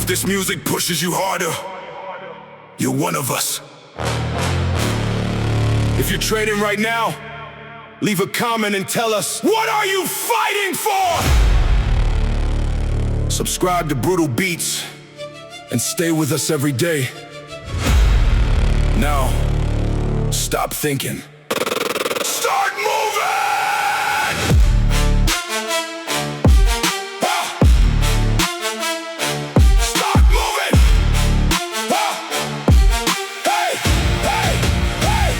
this music pushes you harder, you're one of us. If you're training right now, leave a comment and tell us, what are you fighting for? Subscribe to Brutal Beats and stay with us every day. Now, stop thinking. Start moving! Start moving! Hey, hey, hey!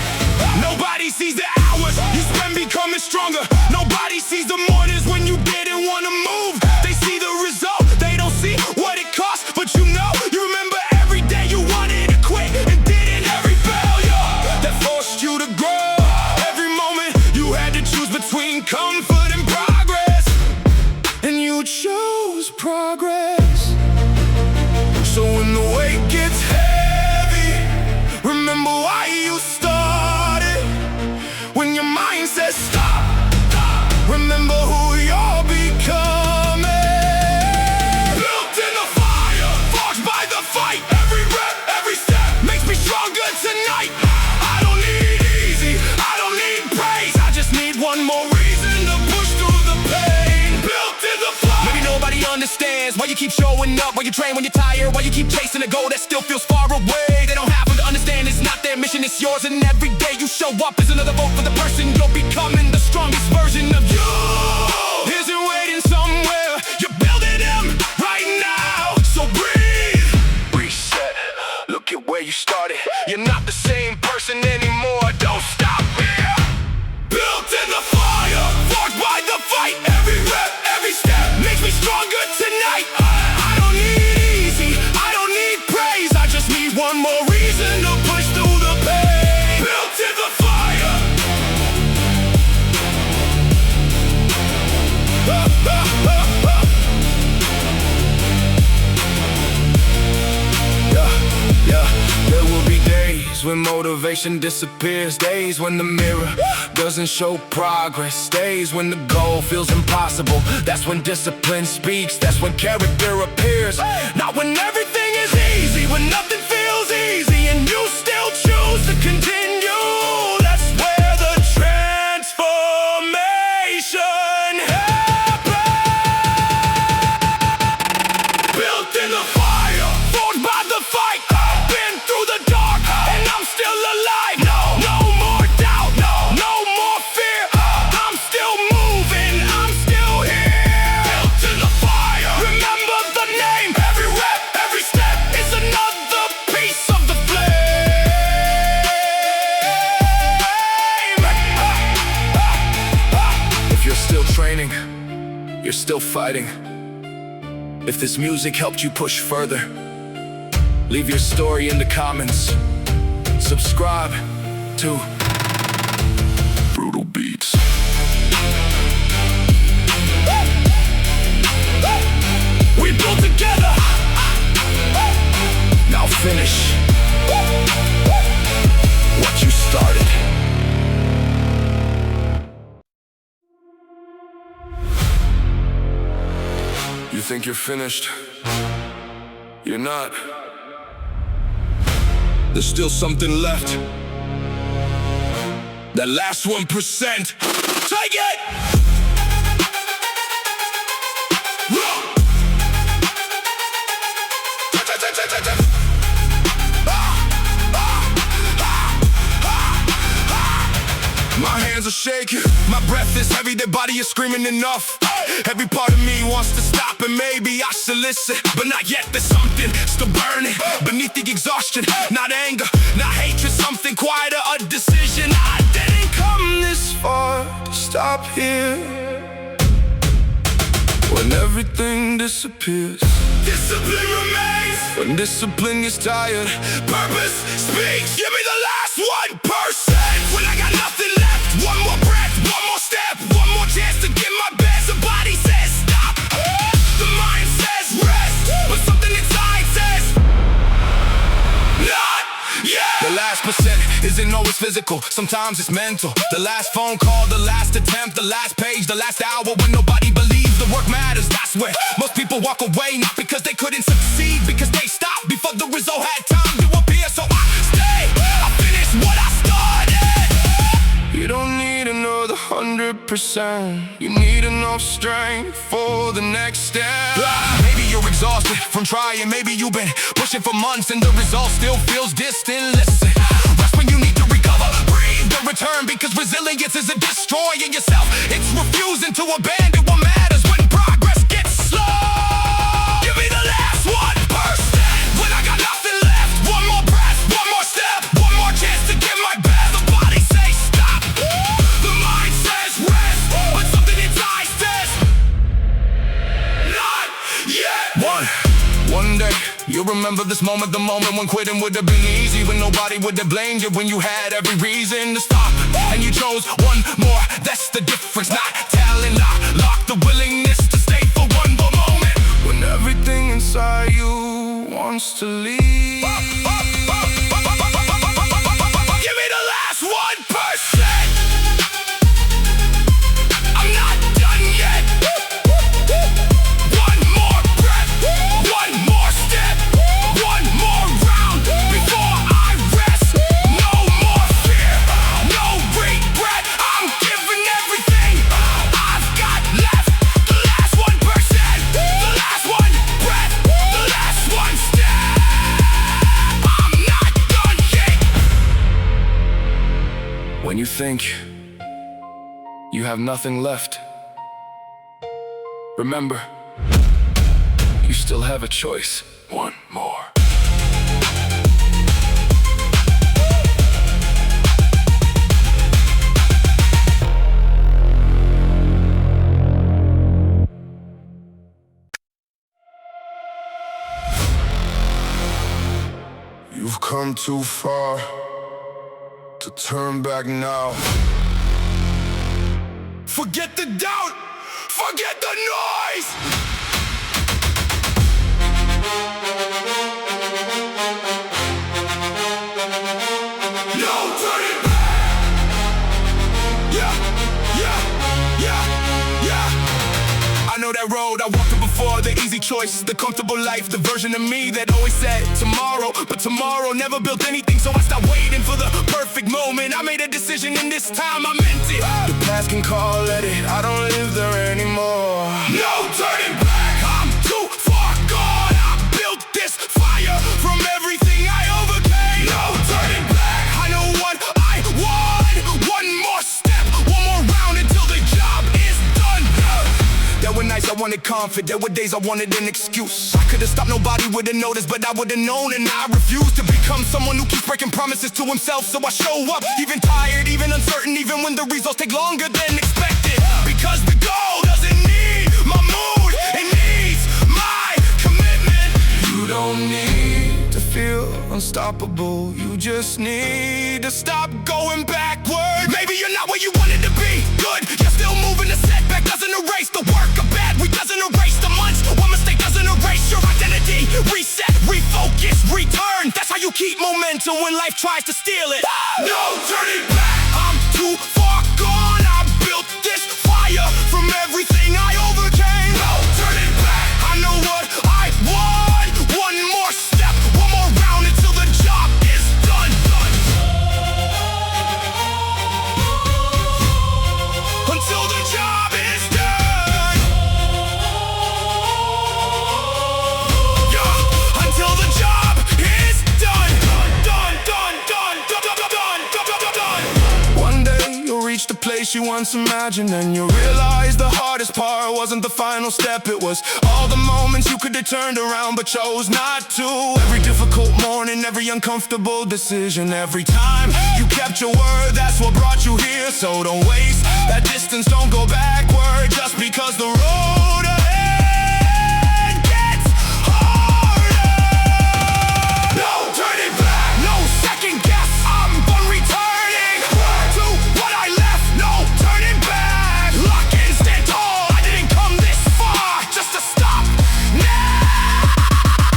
Nobody sees the hours you spend becoming stronger. Nobody sees the mornings when you didn't want to move. They see the result, they don't see what it costs. But you know, you remember every day you wanted to quit and didn't. Every failure that forced you to grow. Every moment you had to choose between comfort and progress, and you chose progress. So when the weight gets heavy, remember why you started. When your mind says stop, remember who you're becoming. Built in the fire, forged by the fight. Every rep, every step makes me stronger tonight. I don't need easy, I don't need praise. I just need one more reason to push through the pain. Built in the fire. Maybe nobody understands why you keep showing up, why you train when you're tired, why you keep chasing a goal that still feels far away. They don't happen to understand it's not their mission, it's yours. And every day you show up is another vote for the person you're becoming. The strongest version of you isn't waiting somewhere, you're building him right now. So breathe, reset, look at where you started. You're not the same person anymore, don't stop here. Built in the fire, forged by the fight. Every rep, every step makes me stronger tonight. I don't need easy, I don't need praise. I just need one more reason to push through the pain. Built in the fire. There will be days when motivation disappears, days when the mirror doesn't show progress, days when the goal feels impossible. That's when discipline speaks, that's when character appears. Not when everything is easy, when nothing feels easy and you still choose to continue. That's where the transformation happens. Built in the fire, forged by the fight. Been through the dark and I'm still alive. No more doubt, no more fear. I'm still moving, I'm still here. Built in the fire, remember the name. Every rep, every step is another piece of the flame. If you're still training, you're still fighting. If this music helped you push further, leave your story in the comments. Subscribe to Brutal Beats. We built together. Now finish what you started. You think you're finished? You're not. There's still something left. That last 1%. Take it! My hands are shaking, my breath is heavy, their body is screaming enough. Every part of me wants to stop and maybe I should listen, but not yet. There's something still burning beneath the exhaustion. Not anger, not hatred, something quieter, a decision. I didn't come this far to stop here. When everything disappears, discipline remains. When discipline gets tired, purpose speaks. Give me the last 1%. When I got nothing left, one more breath, one more step, one more chance to give my best. The body says stop, the mind says rest, but something inside says not yet. The last percent isn't always physical, sometimes it's mental. The last phone call, the last attempt, the last page, the last hour when nobody believes the work matters. That's where most people walk away, not because they couldn't succeed, because they stopped before the result had time to appear. So I stay, I finish what I started. You don't need another 100%. You need enough strength for the next step. Maybe you're exhausted from trying. Maybe you've been pushing for months and the result still feels distant. Listen, rest when you need to recover. Breathe the return, because resilience isn't destroying yourself. It's refusing to abandon what matters when progress gets slow. Give me the last 1%. When I got nothing left, one more breath, one more step, one more chance to give my best. The body says stop, the mind says rest, but something inside says not yet. One day you'll remember this moment, the moment when quitting would have been easy, when nobody would have blamed you, when you had every reason to stop, and you chose one more. That's the difference, not talent, not luck, the willingness to stay for one more moment. When everything inside you wants to leave, give me the last 1%. I'm not done yet. One more breath, one more step, one more round before I rest. No more fear, no regret. I'm giving everything I've got left. The last 1%, the last one breath, the last one step. I'm not done yet. When you think you have nothing left, remember, you still have a choice. One more. You've come too far to turn back now. Forget the doubt, forget the noise. No turning back. Yeah. I know that road, I walked it before. The easy choice, the comfortable life, the version of me that always said tomorrow, but tomorrow never built anything. So I stopped waiting for the perfect moment. I made a decision and this time I meant it. The past can call at it, I don't live there anymore. No turning back, I'm too far gone. I built this fire from everything I overcame. No turning back, I know what I want. One more step, one more round until the job is done. There were nights I wanted comfort, there were days I wanted an excuse. I could've stopped, nobody would've noticed, but I would've known. And I refused to become someone who keeps breaking promises to himself. So I show up, even tired, even uncertain, even when the results take longer than expected. Because the goal doesn't need my mood, it needs my commitment. You don't need to feel unstoppable, you just need to stop going backward. Maybe you're not where you wanted to be, good, you're still moving. The setback doesn't erase the work, a bad week doesn't erase the months, one mistake doesn't erase your identity. Reset, refocus, return, that's how you keep momentum when life tries to steal it. No turning back, I'm too far gone. I built this fire from everything I overcame. No turning back, I know what I want. One more step, one more round until the job is done. Until the job is done. Yeah, until the job is done. Done. One day you'll reach the place you once imagined, and you'll realize the hardest part wasn't the final step. It was all the moments you could have turned around but chose not to. Every difficult morning, every uncomfortable decision, every time you kept your word, that's what brought you here. So don't waste that distance, don't go backward just because the road ahead gets harder. No turning back, no second guess, I'm done returning to what I left. No turning back, lock and stand tall. I didn't come this far just to stop now.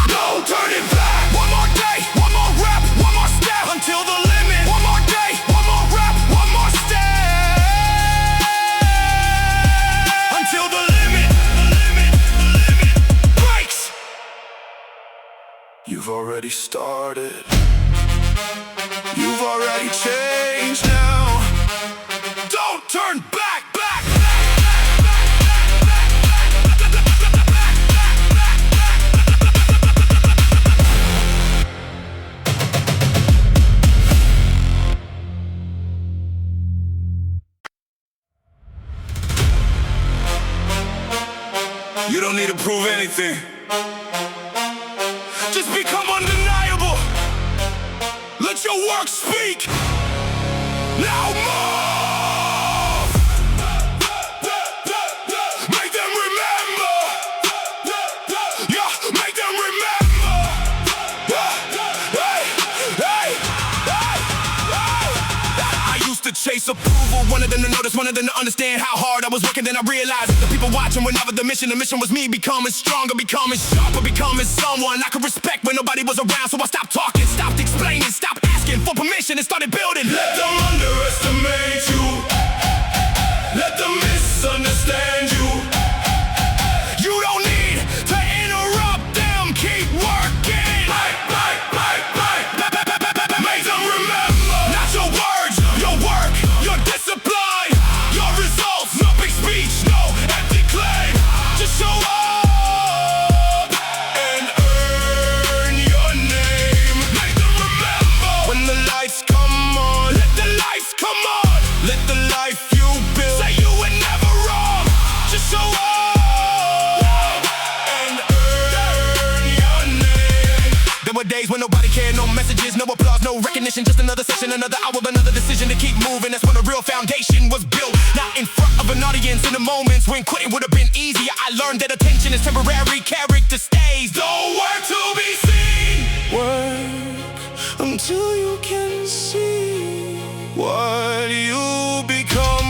No turning back, one more day, one more rep, one more step until the limit. One more day, one more rep, one more step until the limit. You've already started. You've already changed now. Don't turn back, back. You don't need to prove anything. Just become undeniable. Let your work speak. Now move. Make them remember. Yeah, make them remember. Hey, hey, hey, hey. I used to chase approval, wanted them to notice, wanted them to understand how hard I was working. Then I realized the people watching were never the mission was me becoming stronger, becoming sharper, becoming someone I could respect when nobody was around. So I stopped talking, stopped explaining, stopped asking for permission and started building. Let them underestimate you. Let them misunderstand you. You don't need to interrupt them, keep working. Make them remember. Not your words, your work, your discipline, your results. No big speech, no empty claim. Just show up and earn your name. Make them remember. When the lights come on, let the lights come on. Let the life you build say you were never wrong. Just show up and earn your name. There were days when nobody cared, no messages, no applause, no recognition. Just another session, another hour, another decision to keep moving. That's when a real foundation was built. Not in front of an audience, in the moments when quitting would have been easier. I learned that attention is temporary, character stays. Don't work to be seen. Work until you can see what you become.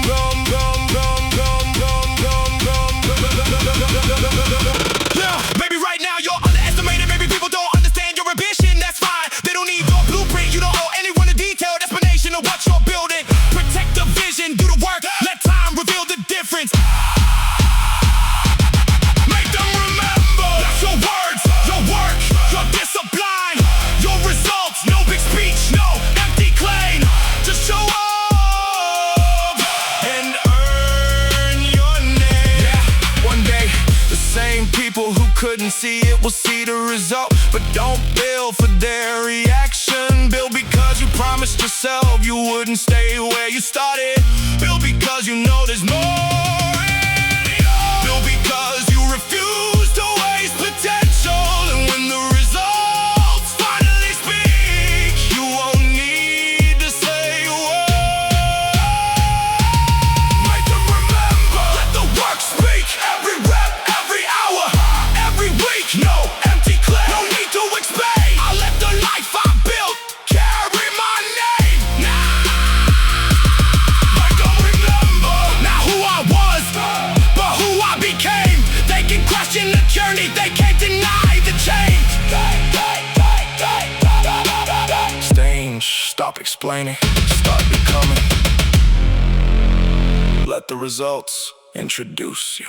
Yeah, maybe right now you're underestimated. Maybe people don't understand your ambition. That's fine. They don't need your blueprint. You don't owe anyone a detailed explanation of what you're building. Protect the vision, do the work. Let time reveal the difference. Make them remember. That's your words, your work, your discipline, your results. No big speech, no empty claim. Just show up and earn your name. Yeah, one day the same people who couldn't see it will see the result. But don't build for their reaction. Build because you promised yourself you wouldn't stay where you started. Build because you know there's more in you. Build because you refuse to waste potential. And when the results finally speak, you won't need to say a word. Make them remember. Let the work speak. Every rep, every hour, every week. No empty claim. No need to explain. I let the life I built carry my name. Make them remember. Not who I was, but who I became. They can question the journey, they can't deny the change. Change, stop explaining, start becoming. Let the results introduce you.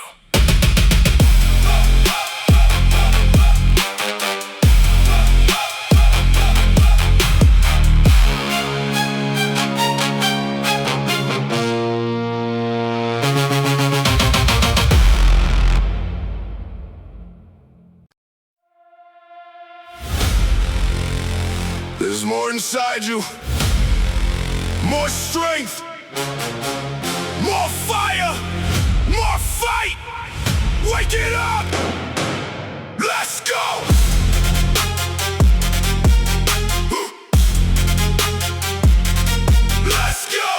There's more inside you. More strength. More fire. More fight. Wake it up. Let's go. Let's go.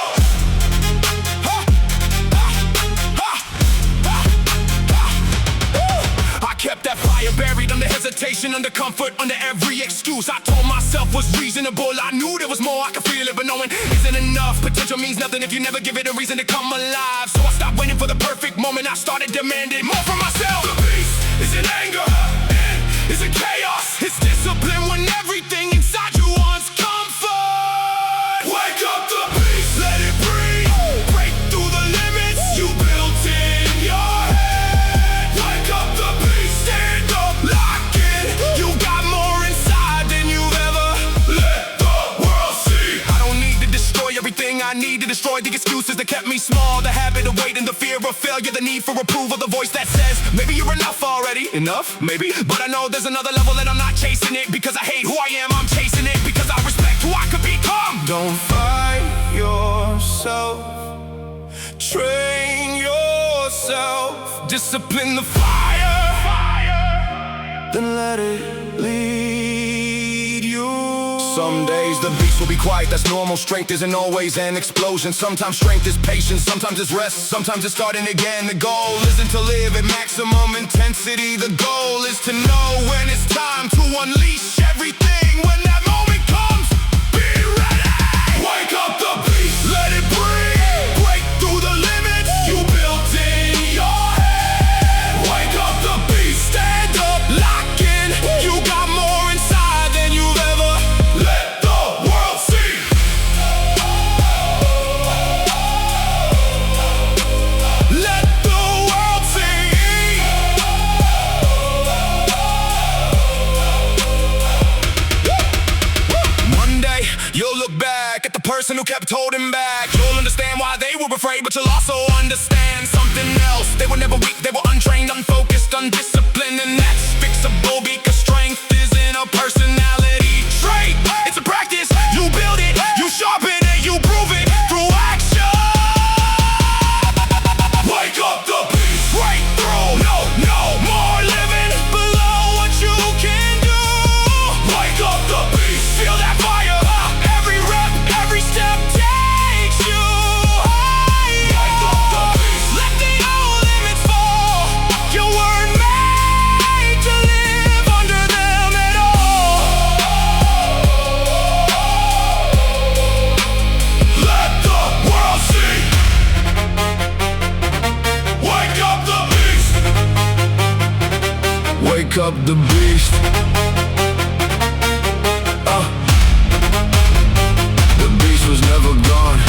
I kept that fire buried under hesitation, under comfort, under every excuse I told myself was reasonable. I knew there was more, I could feel it, but knowing isn't enough. Potential means nothing if you never give it a reason to come alive. So I stopped waiting for the perfect moment, I started demanding more from myself. The beast is in anger, and is in chaos. It's discipline when everything inside you wants comfort. Wake up the beast, let it breathe. Break through the limits you built in your head. Wake up the beast, stand up, lock in. You got more inside excuses that kept me small. The habit of waiting, the fear of failure, the need for approval, the voice that says, maybe you're enough already. Enough? Maybe. But I know there's another level and I'm not chasing it. Because I hate who I am, I'm chasing it. Because I respect who I could become. Don't fight yourself, train yourself, Discipline the fire, then let it lead you. Some days the beast will be quiet, that's normal. Strength isn't always an explosion. Sometimes strength is patience, sometimes it's rest, sometimes it's starting again. The goal isn't to live at maximum intensity. The goal is to know when it's time to unleash everything. When that moment comes, be ready. Wake up the beast, let it breathe. Break through the limits you built in your head. Wake up the beast, stand up, lock in. You got more inside than you've ever let the world see. Let the world see. One day, you'll look back at the person who kept holding back. You'll understand why they were afraid, but you'll also understand something else. They were never weak, they were untrained, unfocused, undisciplined. And that's fixable because strength isn't a personality trait. It's a practice, you build it, you sharpen it, you prove it through action. Wake up the beast, Breakthrough, no more living below what you can do. wake up the beast. Feel that fire, every rep, every step takes you higher. Wake up the beast. Let the old limits fall. You weren't made to live under them at all. Let the world see. Wake up the beast. Wake up the beast. The beast was never gone.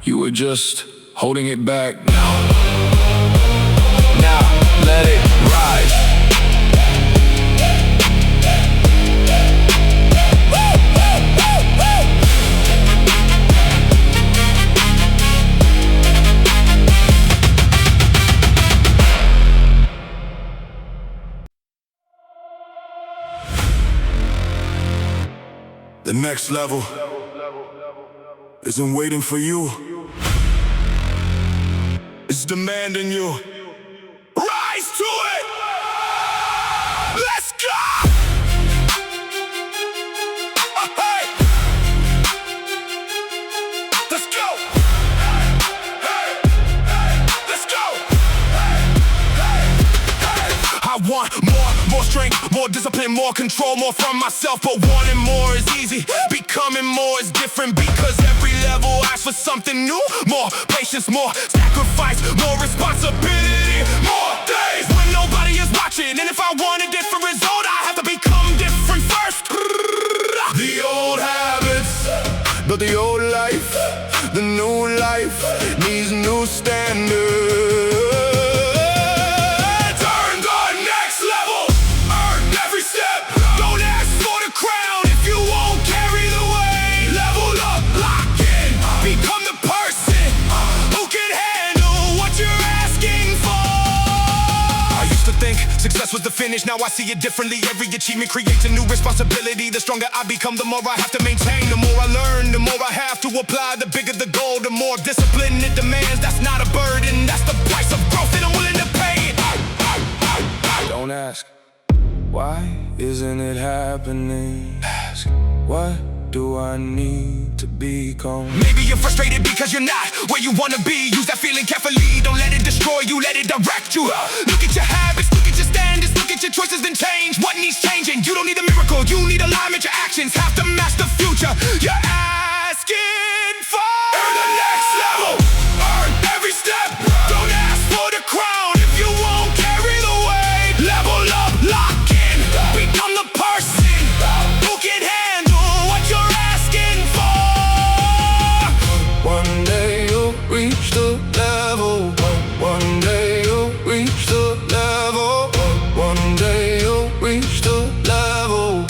You were just holding it back. Now let it rise. The next level isn't waiting for you. It's demanding you. Rise to it! Let's go! Hey! Let's go! Hey! Let's go! I want more strength, more discipline, more control, more from myself. But wanting more is easy, becoming more is different. Because every level asks for something new. More patience, more sacrifice, more responsibility. More days When nobody is watching, and if I want a different result, I have to become different first. the old habits, But the old life, the new life needs new standards. turn the next level. Earn every step. Don't ask for the crown if you won't carry the weight. Level up, lock in. Become the person who can handle what you're asking for. I used to think success was the finish, now I see it differently. Every achievement creates a new responsibility. The stronger I become, the more I have to maintain. The more I learn, the more I have to apply. The bigger the goal, the more discipline it demands. That's not a burden, that's the price of growth that I'm willing to pay. Don't ask, why isn't it happening? Ask, what do I need to become? Maybe you're frustrated because you're not where you wanna be. Use that feeling carefully, don't let it destroy you, let it direct you. Look at your habits, look at your standards, look at your choices, then change. What needs changing? You don't need a miracle, you need alignment. Your actions have to match the future you're asking for. Earn the next level. Earn every step. Don't ask for the crown if you won't carry the weight. Level up, lock in. Become the person who can handle what you're asking for. One day you'll reach the level. One day you'll reach the level. One day you'll reach the level.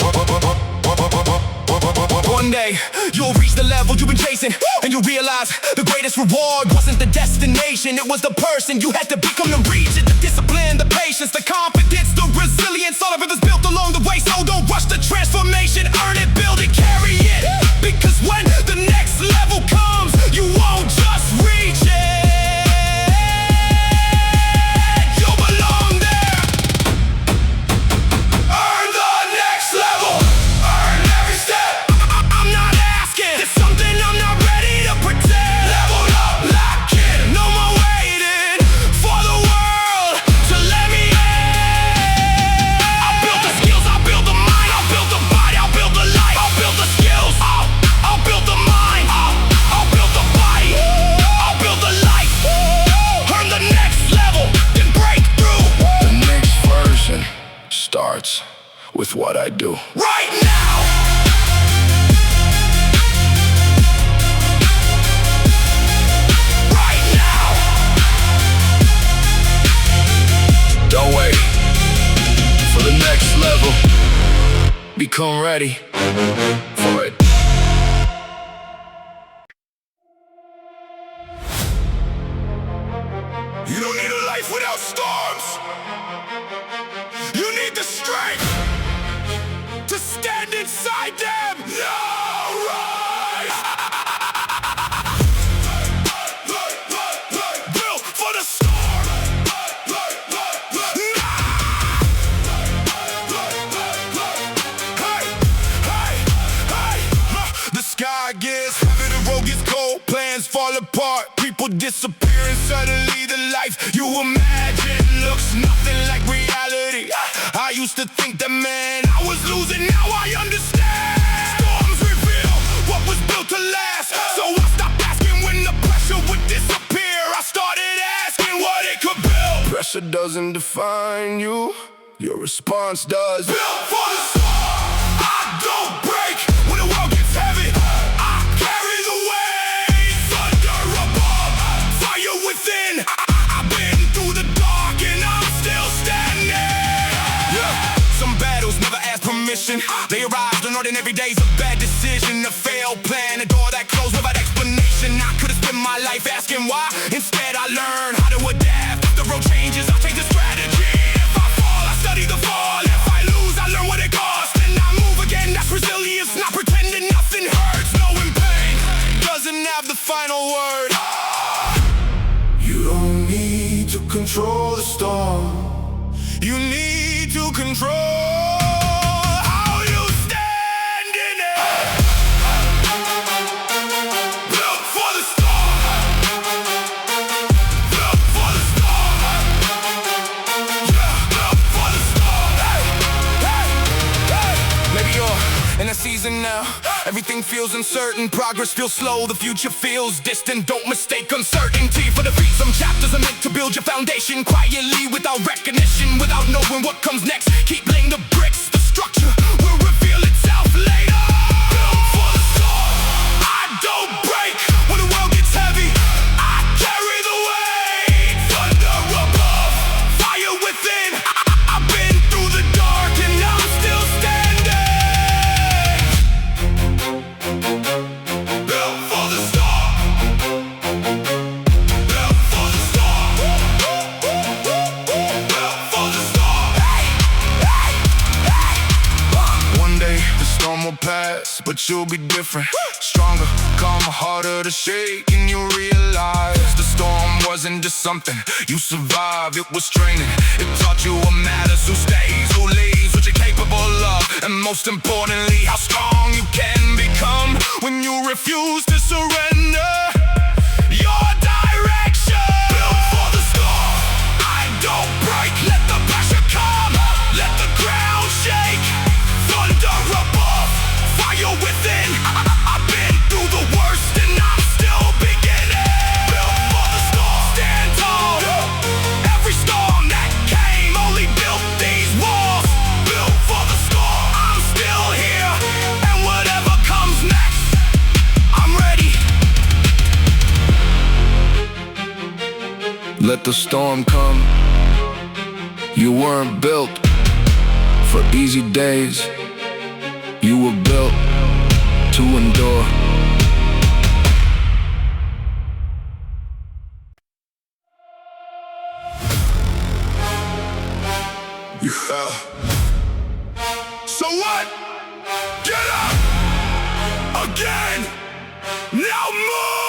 One day you'll you've been chasing, and you realize the greatest reward wasn't the destination, it was the person you had to become to reach it. The discipline, the patience, the confidence, the resilience, all of it is built along the way. So don't rush the transformation, earn it, build it, carry it. Because when the next level comes, you won't just reach it, you'll belong there. Earn the next level, earn every step. I'm not asking, it's something I'm not ready to pretend. Leveled up, lock in, no more waiting for the world to let me in. I'll build the skills, I'll build the mind, I'll build the body, I'll build the life. I'll build the skills, I'll build the mind, I'll build the body, I'll build the life. Earn the next level, then break through. The next version starts with what I do. Right now. Right now. Don't wait for the next level. Become ready for it. You don't need a life without storms. You need the strength to stand inside them. No rise. Built for the storm. The sky gets heavy, the road gets cold, plans fall apart, people disappear, and suddenly the life you imagine looks nothing like reality. I used to think that, man, I was losing, now I understand. Storms reveal what was built to last, so I stopped asking when the pressure would disappear. I started asking what it could build. Pressure doesn't define you, your response does. Built for the storm, I don't break when the world gets heavy. I carry the weight, thunder above, fire within. I've been through the dark and I'm still standing. Yeah, some battles never ask permission. They arrived unordinary every day's a bad decision, a failed plan, a door that closed without explanation. I could've spent my life asking why. Instead I learned how to adapt. If the road changes, I change the strategy. If I fall, I study the fall. If I lose, I learn what it costs, and I move again. That's resilience, not pretending nothing hurts. Knowing pain doesn't have the final word. You don't need to control the storm. You need to control how you stand in it. Built for the storm. Built for the storm. Yeah, built for the storm. Hey. Maybe you're in a season now. Everything feels uncertain, progress feels slow, the future feels distant. Don't mistake uncertainty for defeat. Some chapters are meant to build your foundation quietly, without recognition, without knowing what comes next. Keep laying the bricks, the structure will reveal itself later. Built for the storm, I don't break when the world gets heavy. I carry the weight, thunder above, fire within. I've been through the dark and I'm still standing. Built for the storm. Built for the storm. Built for the storm. One day the storm will pass, but you'll be different. Stronger, calmer, harder to shake, and you realize the storm wasn't just something you survived, it was training. It taught you what matters, who stays, who leaves, what you're capable of, and most importantly, how strong you can become when you refuse to surrender your direction. Built for the storm, I don't break. Let the pressure come, let the ground shake. Thunder above, fire within. I've been through the worst and I'm still beginning. Built for the storm, stand tall. Every storm that came only built these walls. Built for the storm, I'm still here, and whatever comes next, I'm ready. Let the storm come. You weren't built for easy days. You were built to endure. You fell. So what? Get up! Again! Now move!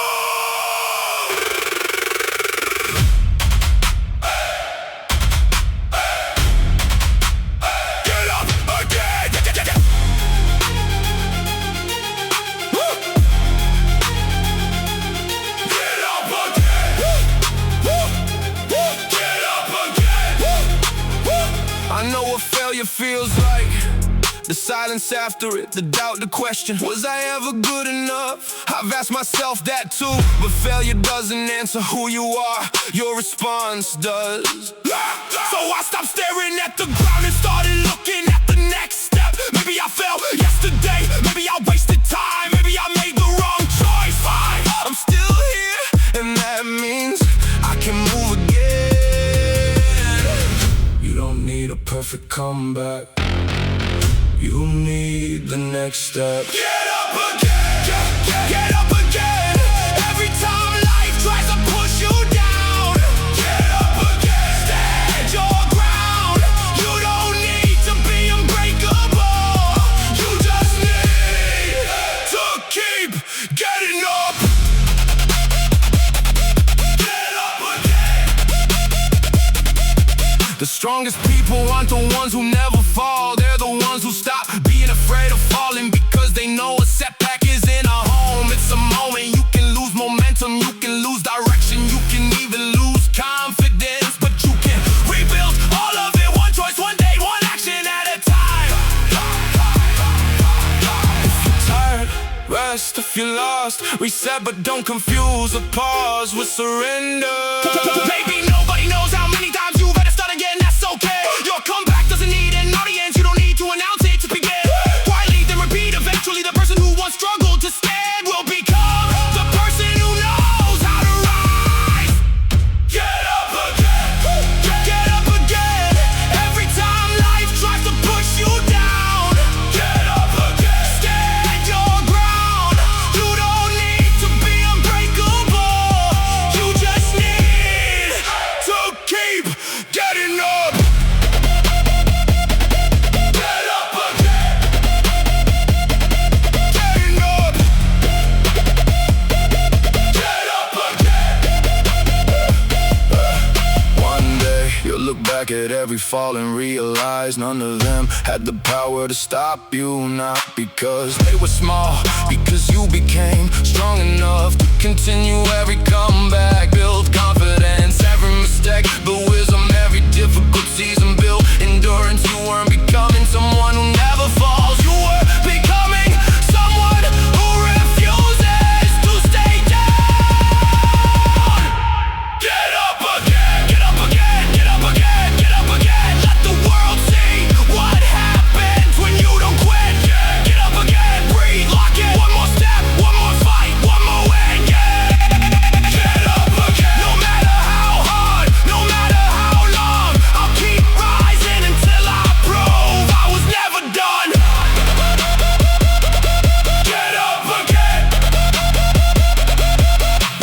Get up again! Woo! Get up again! Woo! Get up again! I know what failure feels like. The silence after it, the doubt, the question. Was I ever good enough? I've asked myself that too. But failure doesn't answer who you are. Your response does. So I stopped staring at the ground and started looking at the next step. Maybe I fell yesterday, maybe I wasted time, maybe I made the wrong choice. Fine, I'm still here, and that means I can move again. You don't need a perfect comeback. You need the next step. get up again, get up again. Every time life tries to push you down, get up again, stand your ground. You don't need to be unbreakable, you just need to keep getting up. Get up again. The strongest people aren't the ones who never fall. They're the ones who stop being afraid of falling, because they know a setback isn't a home. It's a moment. You can lose momentum, you can lose direction, you can even lose confidence, but you can rebuild all of it. One choice, one day, one action at a time. If you're tired, rest. If you're lost, reset, but don't confuse a pause with surrender. Maybe nobody knows how many times you've had to start again, that's okay. Your comeback doesn't need an audience, you don't need to announce it to begin. Quietly then repeat, eventually the person who once struggled to stand will become the person who knows how to rise. Get up again, get up again. Every time life tries to push you down, get up again, stand your ground. You don't need to be unbreakable, you just need to keep getting up. Get up again. Getting up. Get up again. One day you'll look back at every fall and realize none of them had the power to stop you. Not because they were small, because you became strong enough to continue every comeback. Build confidence, every mistake, but wisdom, every difficult season. Build endurance. You weren't becoming someone who never falls, you were becoming someone who refuses to stay down. Get up again. Get up again. Get up again. Get up again. Let the world see what happens when you don't quit. Get up again. Breathe. Lock it. One more step. One more fight. One more win. Get up again. No matter how hard, no matter how long, I'll keep rising until I prove I was never done. Get up again.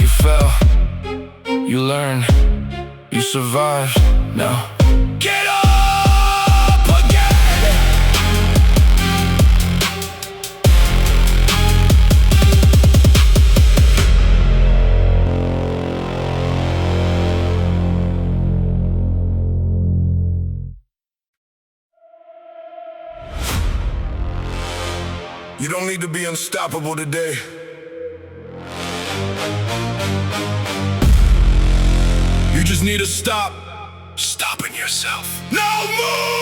You fell, you learned, you survived. Now Get up again. You don't need to be unstoppable today. You just need to stop stopping yourself. Now move!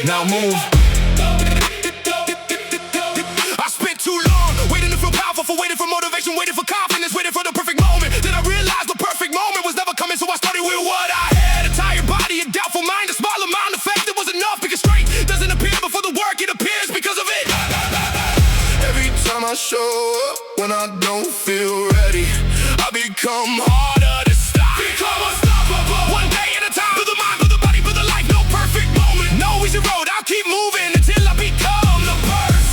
Now move. I spent too long waiting to feel powerful, for waiting for motivation, waiting for confidence, waiting for the perfect moment. Then I realized the perfect moment was never coming, so I started with what I had. A tired body, a doubtful mind, a small amount of faith that was enough, because strength doesn't appear before the work, it appears because of it. Every time I show up when I don't feel ready, I become harder to stop. Become unstoppable. One day at a time. Build the mind, build the body, build the life. No perfect moment, no easy road. I'll keep moving until I become the person.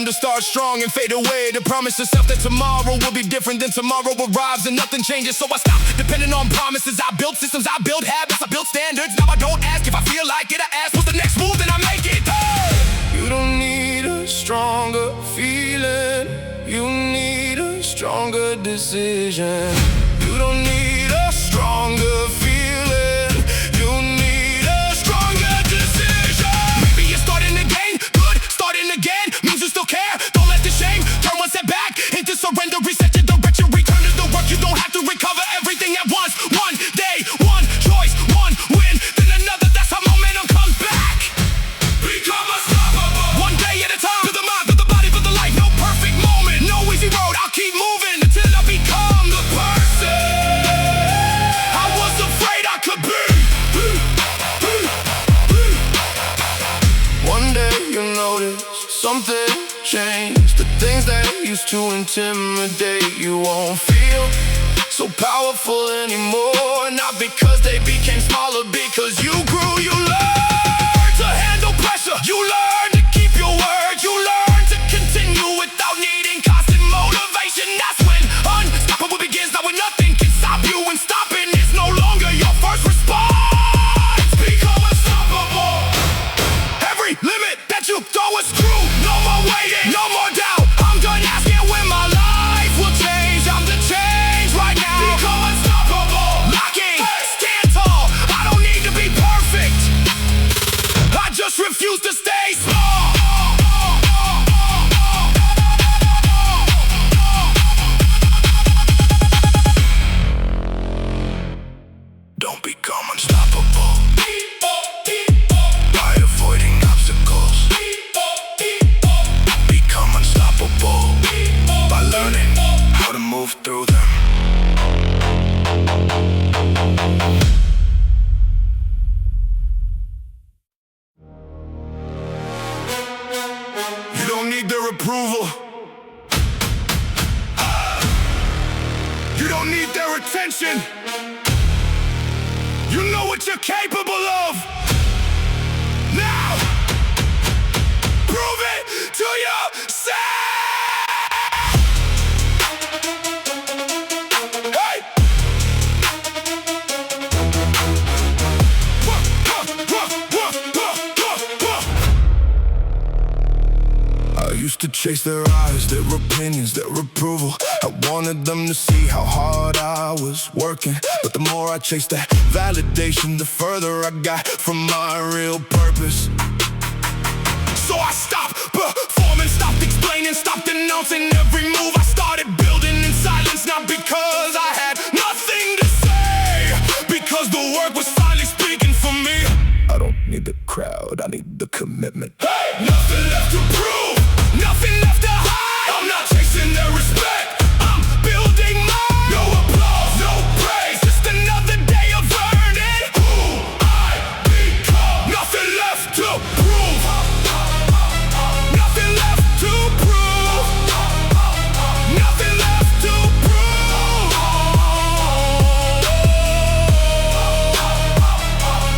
to start strong and fade away. To promise yourself that tomorrow will be different than tomorrow arrives and nothing changes. So I stop depending on promises. I build systems, I build habits, I build standards. Now I don't ask if I feel like it, I ask what's the next move, then I make it. You don't need a stronger feeling, you need a stronger decision. You don't need a stronger feeling, you need a stronger decision. Maybe you're starting again, good, starting again means you still care. Don't let the shame turn one step back into surrender. Reset your direction, return to the work. You don't have to recover everything at once. One day, one choice, one win, then another. That's how momentum comes back. Become unstoppable. One day at a time. To the mind, to the body, for the life. No perfect moment, no easy road. I'll keep moving until I become the person I was afraid I could be. One day you'll notice something changed. The things that used to intimidate you won't feel so powerful anymore. Not because they became smaller, because you grew. You learned to handle pressure, you learned to keep your word, you learned to continue without needing constant motivation. That's when unstoppable begins. Now when nothing can stop you, and stopping is no longer your first response. Become unstoppable. Every limit that you throw is true. No more waiting, no more doubt. I'm done asking when my life will change. I'm the change right now. Become unstoppable. Locking, stand tall. I don't need to be perfect, I just refuse to stay small. Don't become unstoppable by avoiding obstacles. Become unstoppable by learning how to move through them. You don't need their approval, you don't need their attention. You know what you're capable of. Now, prove it to yourself. Hey! I used to chase their eyes, their opinions, their approval. I wanted them to see how hard I was working. But the more I chased that validation, the further I got from my real purpose. So I stopped performing, stopped explaining, stopped announcing every move. I started building in silence, not because I had nothing to say, because the work was finally speaking for me. I don't need the crowd, I need the commitment. Hey! Nothing left to prove, nothing left to hide. I'm not chasing their respect, I'm building mine. No applause, no praise, just another day of earning who I become. Nothing left to prove, nothing left to prove, nothing left to prove.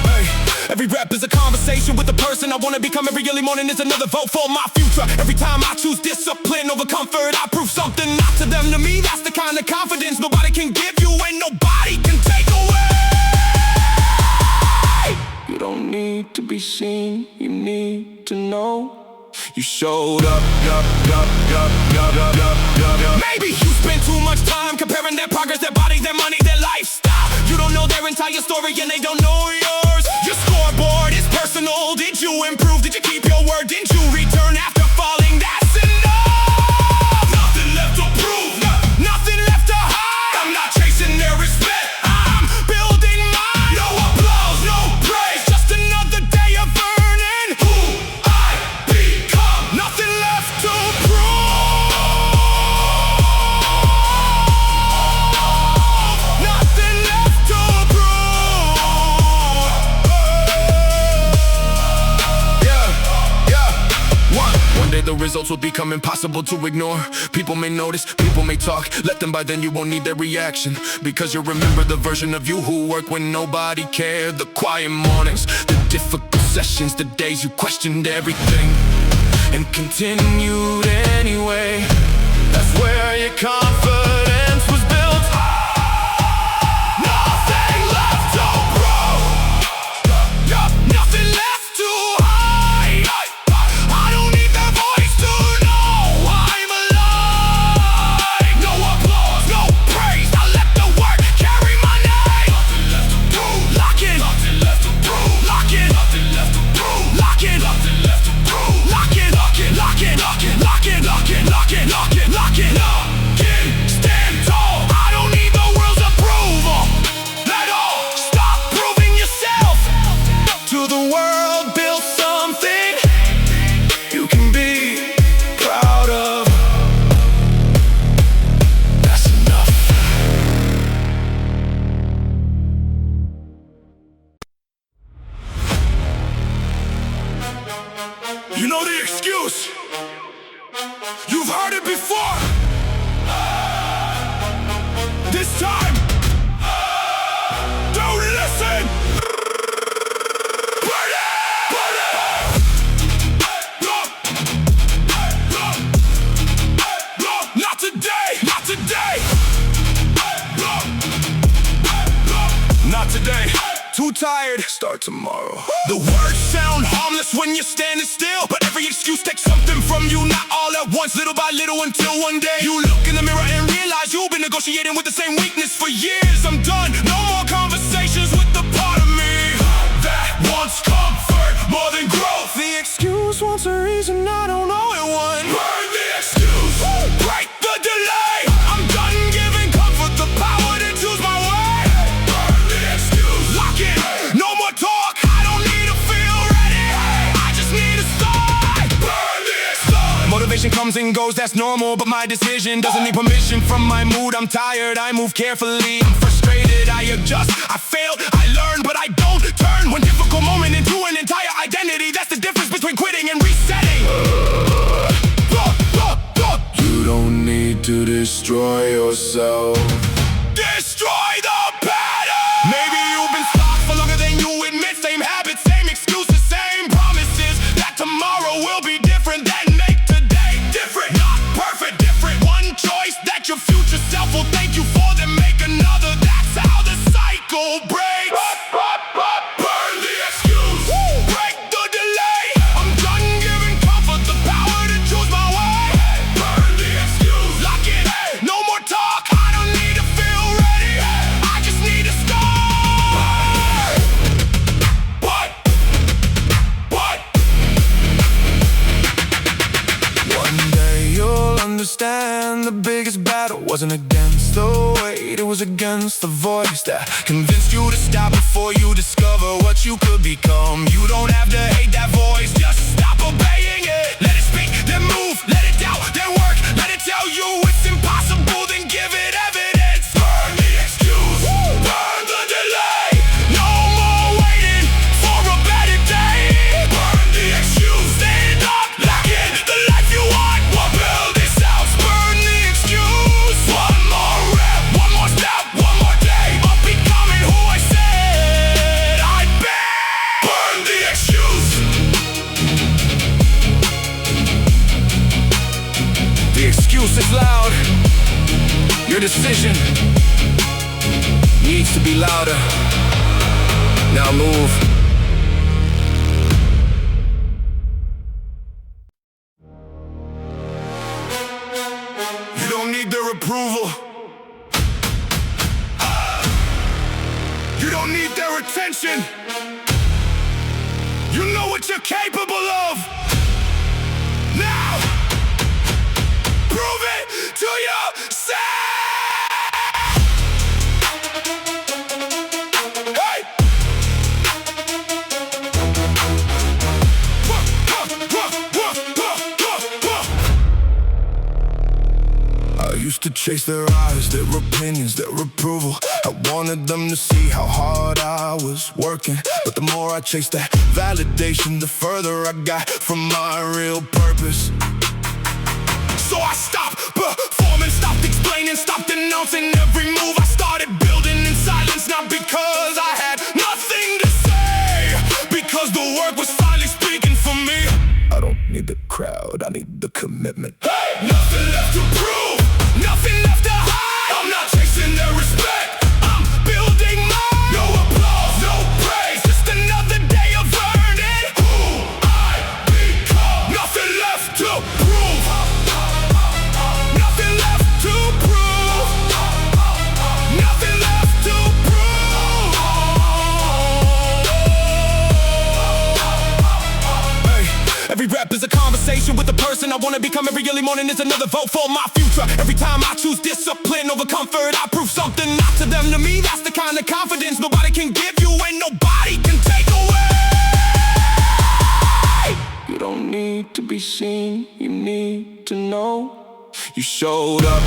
Hey, every rap is a conversation with the person I wanna become. Every early morning is another vote for my future. Every time I choose discipline over comfort, I prove something not to them. To me, that's the kind of confidence nobody can give you and nobody can take away. You don't need to be seen, you need to know. You showed up. Maybe you spend too much time comparing their progress, their body, their money, their lifestyle. You don't know their entire story and they don't know yours. Your scoreboard is personal. Did you improve? Did you keep your word? Didn't you return after falling? That's enough. Nothing left to prove, nothing left to hide. I'm not chasing their respect, I'm building mine. No applause, no praise, just another day of earning who I become. Nothing left to prove, nothing left to prove. One day the results will become impossible to ignore. People may notice, people may talk. Let them, by then you won't need their reaction. Because you'll remember the version of you who worked when nobody cared. The quiet mornings, the difficult sessions, the days you questioned everything and continued anyway. That's where your confidence was built. Nothing left to prove, nothing left to hide. I don't need their voice to know I'm alive. No applause, no praise, I let the work carry my name. Nothing left to prove, lock in. Nothing left to prove, lock in. Nothing left to prove, lock in. Nothing left to prove, lock in. Lock in, lock in, lock in, lock in, lock in, lock in, lock in, lock in, lock in. Stand tall, I don't need the world's approval. Let all, stop proving yourself to the world. Build something you can be proud of. That's enough. You know the excuse. You've heard it before. This time, don't listen. Burn it! Burn it! Not today! Not today! Not today. Too tired. Start tomorrow. The words sound harmless when you're standing still, but every excuse takes something from you, not all at once, little by little, until one day you look in the mirror and realize you've been negotiating with the same weakness for years. I'm done. No more conversations with the part of me that wants comfort more than growth. The excuse wants a reason, I don't know it one. Burn the excuse. Break the delay. I'm done giving comfort the power to choose my way. Burn the excuse. Lock in. No more talk. I don't need to feel ready. I just need to start. Burn the excuse. Motivation comes and goes, that's normal, but my decision doesn't need permission from my mood. I'm tired, I move carefully. I'm frustrated, I adjust. I failed, I learn, but I don't turn one difficult moment into an entire identity. That's the difference between quitting and resetting. You don't need to destroy yourself. Destroy the pattern. Maybe you've been stuck for longer than you admit. Same habits, same excuses, same promises that tomorrow will be different. Then make today different. Not perfect, different. One choice that your future self will thank you for, then make another. That's how the cycle breaks. Burn the excuse. Break the delay. I'm done giving comfort the power to choose my way. Burn the excuse. Lock in. No more talk. I don't need to feel ready. I just need to start. What? One day you'll understand the biggest battle wasn't against the weight, it was against the voice that convinced you to stop before you discover what you could become. You don't have to hate that voice, just stop obeying it. Let it speak, then move, let it doubt, then work. Let it tell you it's impossible, then give it evidence. Burn the excuse, burn the delay. No more waiting for a better day. Burn the excuse, stand up, lock in the life you want. We'll build this house. Burn the excuse. One more rep, one more step, one more day of becoming who I said I'd be. Burn the excuse. The excuse is loud. Your decision needs to be louder. Now move. You don't need their approval. You don't need their attention. You know what you're capable of. Now, prove it to yourself. Hey! I used to chase their eyes, their opinions, their approval. I wanted them to see how hard I was working. But the more I chased that validation, the further I got from my real purpose. So I stopped performing, stopped explaining, stopped announcing every move. I started building in silence, not because I had nothing to say, because the work was finally speaking for me. I don't need the crowd, I need the commitment. Hey! Nothing left to prove, nothing left to hide. I'm not chasing their respect, I'm building mine. No applause, no praise, just another day of earning who I become. Nothing left to prove, nothing left to prove, nothing left to prove. Hey, every rep is a conversation with the person I wanna become. Every early morning is another vote for my future. Every time I choose discipline over comfort, I prove something not to them. To me, that's the kind of confidence nobody can give you and nobody can take away. You don't need to be seen, you need to know you showed up.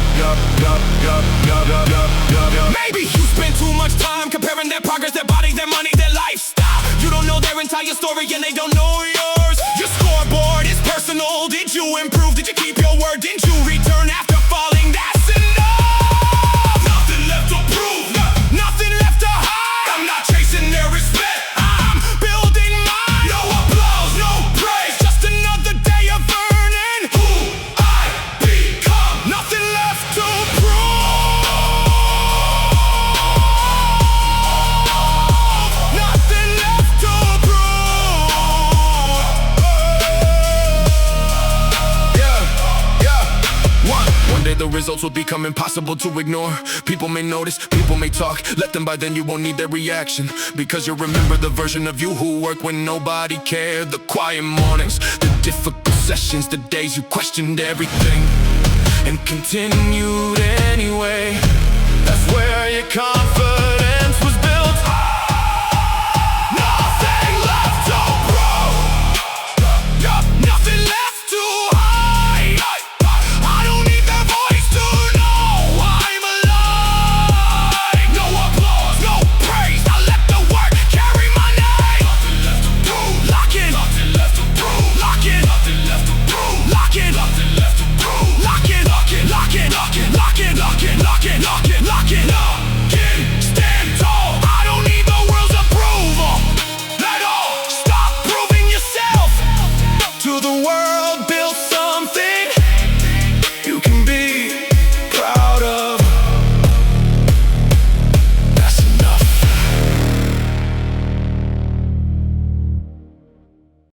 Maybe you spend too much time comparing their progress, their body, their money, their lifestyle. You don't know their entire story and they don't know yours. Your scoreboard is personal. Did you improve? Did you keep your word? Didn't you return after falling? That's enough. Nothing left to prove, nothing left to hide. I'm not chasing their respect, I'm building mine. No applause, no praise, just another day of earning who I become. Nothing left to prove, nothing left to prove. One day the results will become impossible to ignore. People may notice, people may talk. Let them, by then you won't need their reaction, because you'll remember the version of you who worked when nobody cared. The quiet mornings, the difficult sessions, the days you questioned everything and continued anyway. That's where your confidence